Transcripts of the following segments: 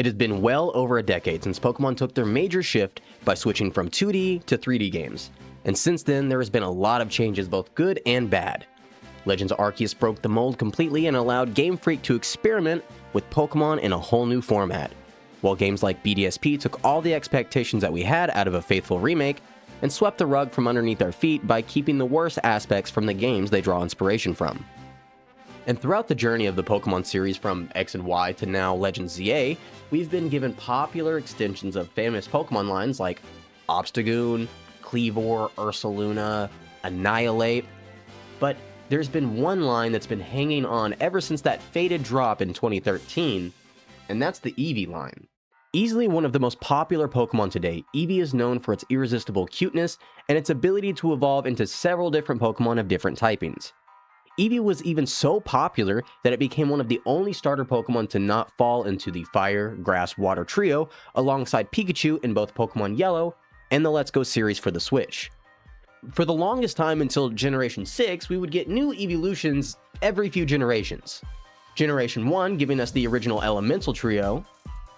It has been well over a decade since Pokemon took their major shift by switching from 2D to 3D games, and since then there has been a lot of changes, both good and bad. Legends Arceus broke the mold completely and allowed Game Freak to experiment with Pokemon in a whole new format, while games like BDSP took all the expectations that we had out of a faithful remake and swept the rug from underneath our feet by keeping the worst aspects from the games they draw inspiration from. And throughout the journey of the Pokemon series from X and Y to now Legends ZA, we've been given popular extensions of famous Pokemon lines like Obstagoon, Kleavor, Ursaluna, Annihilate, but there's been one line that's been hanging on ever since that fated drop in 2013, and that's the Eevee line. Easily one of the most popular Pokemon today, Eevee is known for its irresistible cuteness and its ability to evolve into several different Pokemon of different typings. Eevee was even so popular that it became one of the only starter Pokemon to not fall into the Fire, Grass, Water trio alongside Pikachu in both Pokemon Yellow and the Let's Go series for the Switch. For the longest time until Generation 6, we would get new Eeveelutions every few generations. Generation 1 giving us the original Elemental trio,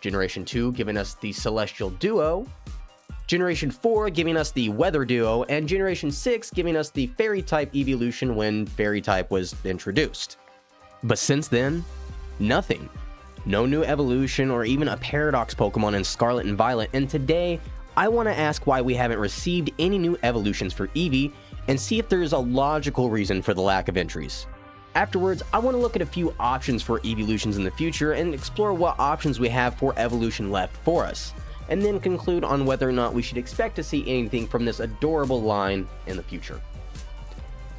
Generation 2 giving us the Celestial duo, Generation 4 giving us the Weather duo, and Generation 6 giving us the Fairy-type Eeveelution when Fairy-type was introduced. But since then, nothing. No new evolution or even a Paradox Pokemon in Scarlet and Violet, and today, I want to ask why we haven't received any new evolutions for Eevee, and see if there's a logical reason for the lack of entries. Afterwards, I want to look at a few options for Eeveelutions in the future and explore what options we have for evolution left for us, and then conclude on whether or not we should expect to see anything from this adorable line in the future.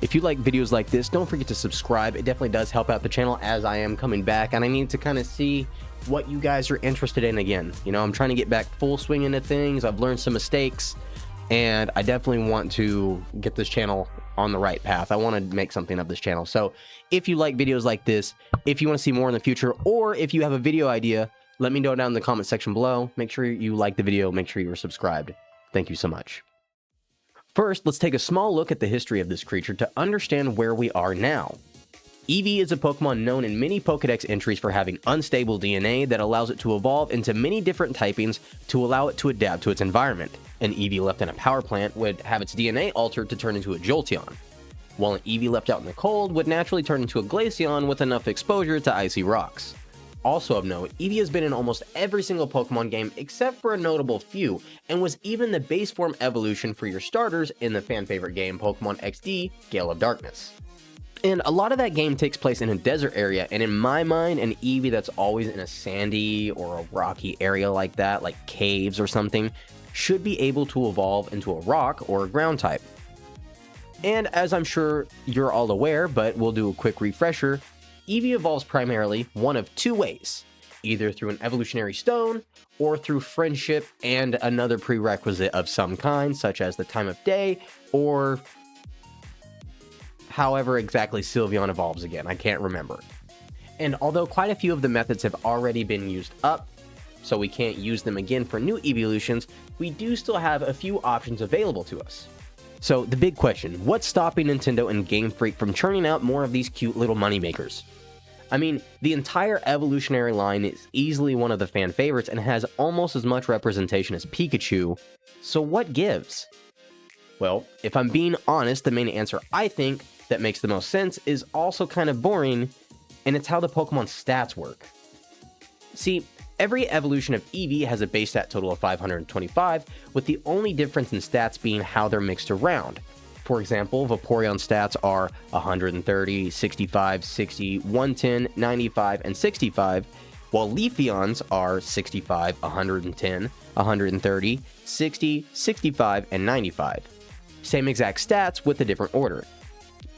If you like videos like this, don't forget to subscribe. It definitely does help out the channel as I am coming back, and I need to kind of see what you guys are interested in again. You know, I'm trying to get back full swing into things. I've learned some mistakes, and I definitely want to get this channel on the right path. I want to make something of this channel. So if you like videos like this, if you want to see more in the future, or if you have a video idea, let me know down in the comment section below. Make sure you like the video, make sure you are subscribed. Thank you so much. First, let's take a small look at the history of this creature to understand where we are now. Eevee is a Pokemon known in many Pokedex entries for having unstable DNA that allows it to evolve into many different typings to allow it to adapt to its environment. An Eevee left in a power plant would have its DNA altered to turn into a Jolteon, while an Eevee left out in the cold would naturally turn into a Glaceon with enough exposure to icy rocks. Also of note, Eevee has been in almost every single Pokemon game except for a notable few, and was even the base form evolution for your starters in the fan favorite game Pokemon XD Gale of Darkness. And a lot of that game takes place in a desert area, and in my mind, an Eevee that's always in a sandy or a rocky area like that, like caves or something, should be able to evolve into a rock or a ground type. And as I'm sure you're all aware, but we'll do a quick refresher, Eevee evolves primarily one of two ways, either through an evolutionary stone or through friendship and another prerequisite of some kind, such as the time of day or however exactly Sylveon evolves again, I can't remember. And although quite a few of the methods have already been used up, so we can't use them again for new Eeveelutions, we do still have a few options available to us. So the big question, what's stopping Nintendo and Game Freak from churning out more of these cute little moneymakers? I mean, the entire evolutionary line is easily one of the fan favorites and has almost as much representation as Pikachu, so what gives? Well, if I'm being honest, the main answer I think that makes the most sense is also kind of boring, and it's how the Pokemon stats work. See, every evolution of Eevee has a base stat total of 525, with the only difference in stats being how they're mixed around. For example, Vaporeon stats are 130, 65, 60, 110, 95, and 65, while Leafeon's are 65, 110, 130, 60, 65, and 95. Same exact stats with a different order.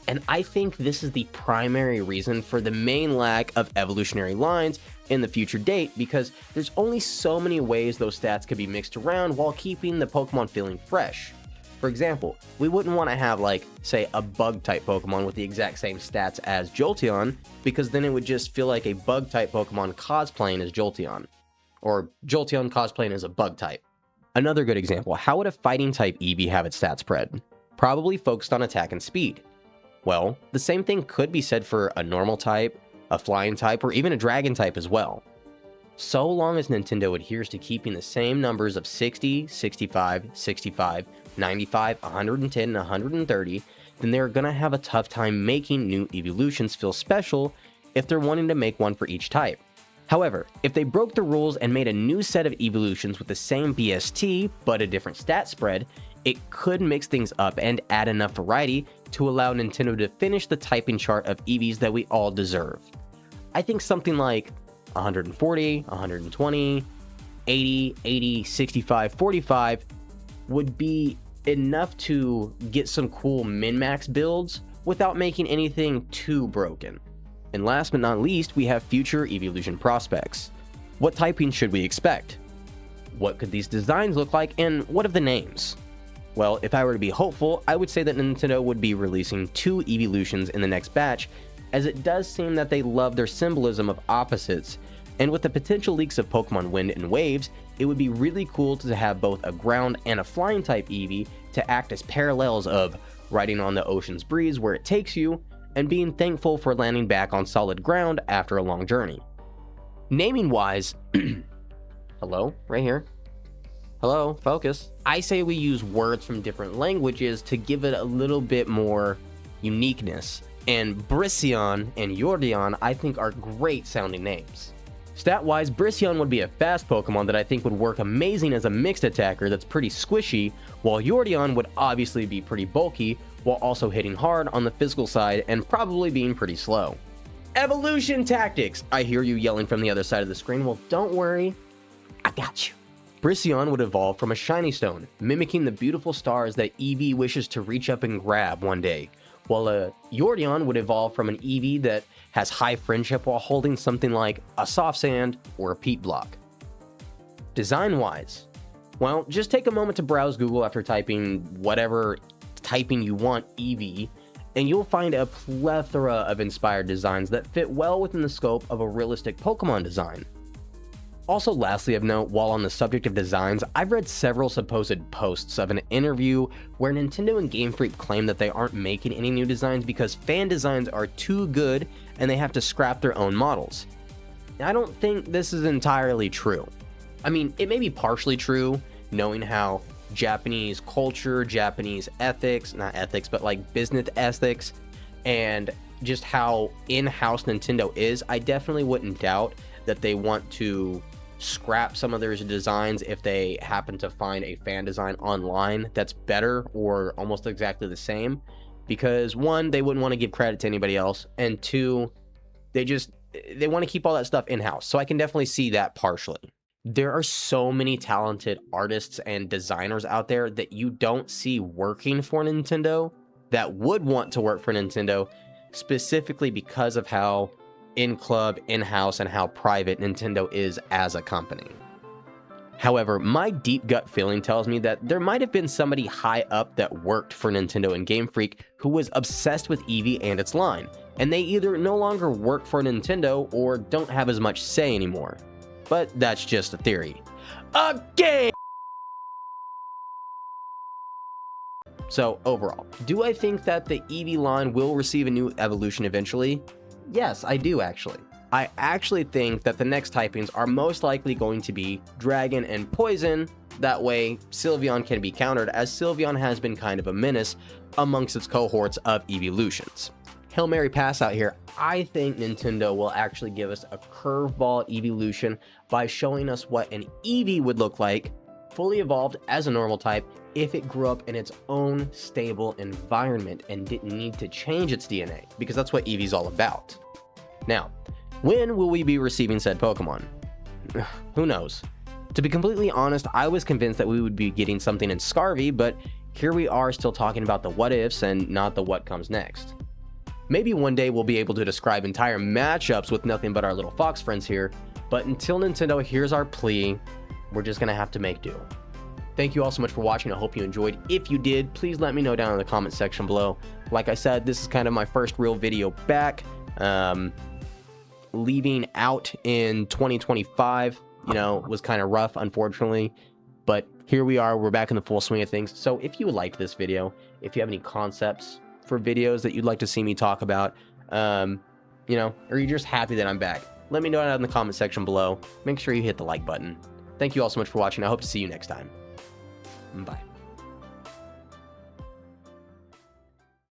And I think this is the primary reason for the main lack of evolutionary lines in the future date, because there's only so many ways those stats could be mixed around while keeping the Pokemon feeling fresh. For example, we wouldn't want to have, like, say, a bug-type Pokemon with the exact same stats as Jolteon, because then it would just feel like a bug-type Pokemon cosplaying as Jolteon, or Jolteon cosplaying as a bug-type. Another good example, how would a fighting-type Eevee have its stats spread? Probably focused on attack and speed. Well, the same thing could be said for a normal type, a flying type, or even a dragon type as well. So long as Nintendo adheres to keeping the same numbers of 60, 65, 65, 95, 110, and 130, then they're gonna have a tough time making new Eeveelutions feel special if they're wanting to make one for each type. However, if they broke the rules and made a new set of Eeveelutions with the same BST but a different stat spread, it could mix things up and add enough variety to allow Nintendo to finish the typing chart of Eevees that we all deserve. I think something like 140, 120, 80, 80, 65, 45 would be enough to get some cool min-max builds without making anything too broken. And last but not least, we have future Eeveelution prospects. What typing should we expect? What could these designs look like, and what of the names? Well, if I were to be hopeful, I would say that Nintendo would be releasing 2 Eeveelutions in the next batch, as it does seem that they love their symbolism of opposites, and with the potential leaks of Pokemon Wind and Waves, it would be really cool to have both a ground and a flying type Eevee to act as parallels of riding on the ocean's breeze where it takes you, and being thankful for landing back on solid ground after a long journey. Naming wise, hello, right here. Hello, focus. I say we use words from different languages to give it a little bit more uniqueness, and Braixen and Yordion I think are great sounding names. Stat-wise, Braixen would be a fast Pokemon that I think would work amazing as a mixed attacker that's pretty squishy, while Yordion would obviously be pretty bulky, while also hitting hard on the physical side and probably being pretty slow. Evolution tactics! I hear you yelling from the other side of the screen. Well, don't worry, I got you. Braixen would evolve from a shiny stone, mimicking the beautiful stars that Eevee wishes to reach up and grab one day, while a Yordion would evolve from an Eevee that has high friendship while holding something like a soft sand or a peat block. Design-wise, well, just take a moment to browse Google after typing whatever typing you want Eevee, and you'll find a plethora of inspired designs that fit well within the scope of a realistic Pokemon design. Also, lastly of note, while on the subject of designs, I've read several supposed posts of an interview where Nintendo and Game Freak claim that they aren't making any new designs because fan designs are too good and they have to scrap their own models. I don't think this is entirely true. I mean, it may be partially true, knowing how Japanese culture, Japanese ethics, not ethics, but like business ethics, and just how in-house Nintendo is. I definitely wouldn't doubt that they want to scrap some of their designs if they happen to find a fan design online that's better or almost exactly the same, because one, they wouldn't want to give credit to anybody else, and two, they want to keep all that stuff in-house. So I can definitely see that partially. There are so many talented artists and designers out there that you don't see working for Nintendo that would want to work for Nintendo, specifically because of how in-club, in-house, and how private Nintendo is as a company. However, my deep gut feeling tells me that there might have been somebody high up that worked for Nintendo and Game Freak who was obsessed with Eevee and its line, and they either no longer work for Nintendo or don't have as much say anymore. But that's just a theory. Okay! So overall, do I think that the Eevee line will receive a new evolution eventually? Yes, I do actually. I actually think that the next typings are most likely going to be Dragon and Poison. That way, Sylveon can be countered, as Sylveon has been kind of a menace amongst its cohorts of Eeveelutions. Hail Mary pass out here, I think Nintendo will actually give us a curveball Eeveelution by showing us what an Eevee would look like, fully evolved as a normal type, if it grew up in its own stable environment and didn't need to change its DNA, because that's what Eevee's all about. Now, when will we be receiving said Pokemon? Who knows? To be completely honest, I was convinced that we would be getting something in Scarvy, but here we are still talking about the what ifs and not the what comes next. Maybe one day we'll be able to describe entire matchups with nothing but our little fox friends here, but until Nintendo hears our plea, we're just gonna have to make do. Thank you all so much for watching. I hope you enjoyed. If you did, please let me know down in the comment section below. Like I said, this is kind of my first real video back. Leaving out in 2025, was kind of rough, unfortunately. But here we are. We're back in the full swing of things. So if you liked this video, if you have any concepts for videos that you'd like to see me talk about, or you're just happy that I'm back, let me know down in the comment section below. Make sure you hit the like button. Thank you all so much for watching. I hope to see you next time. Bye.